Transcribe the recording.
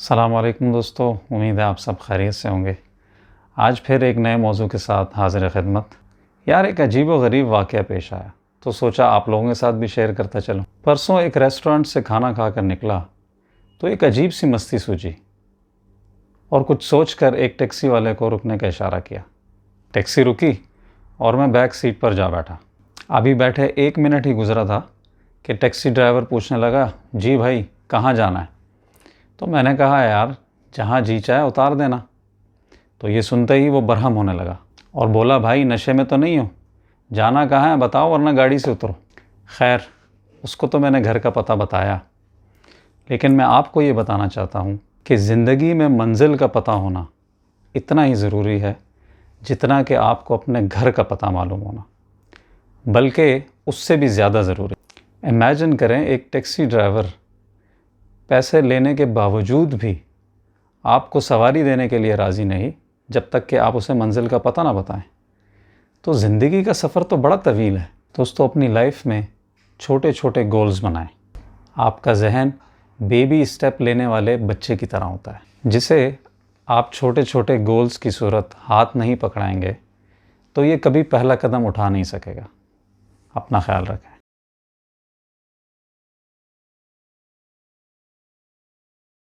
अस्सलामुअलैकुम दोस्तों, उम्मीद है आप सब खैरियत से होंगे। आज फिर एक नए मौजू के साथ हाज़िर खिदमत। यार एक अजीब व गरीब वाक़या पेश आया तो सोचा आप लोगों के साथ भी शेयर करता चलूँ। परसों एक रेस्टोरेंट से खाना खाकर निकला तो एक अजीब सी मस्ती सूझी और कुछ सोचकर एक टैक्सी वाले को रुकने का इशारा किया। टैक्सी रुकी और मैं बैक सीट पर जा बैठा। अभी बैठे 1 मिनट ही गुजरा था कि टैक्सी ड्राइवर पूछने लगा, जी भाई कहाँ जाना है? तो मैंने कहा, यार जहाँ जी चाहे उतार देना। तो ये सुनते ही वो बरहम होने लगा और बोला, भाई नशे में तो नहीं हो? जाना कहाँ है बताओ वरना गाड़ी से उतरो। खैर उसको तो मैंने घर का पता बताया, लेकिन मैं आपको ये बताना चाहता हूँ कि ज़िंदगी में मंजिल का पता होना इतना ही ज़रूरी है जितना कि आपको अपने घर का पता मालूम होना, बल्कि उससे भी ज़्यादा ज़रूरी। इमेजिन करें एक टैक्सी ड्राइवर पैसे लेने के बावजूद भी आपको सवारी देने के लिए राज़ी नहीं जब तक कि आप उसे मंजिल का पता ना बताएं। तो ज़िंदगी का सफ़र तो बड़ा तवील है दोस्तों। अपनी लाइफ में छोटे छोटे गोल्स बनाएं। आपका जहन बेबी स्टेप लेने वाले बच्चे की तरह होता है, जिसे आप छोटे छोटे गोल्स की सूरत हाथ नहीं पकड़ाएंगे तो ये कभी पहला कदम उठा नहीं सकेगा। अपना ख्याल रखें।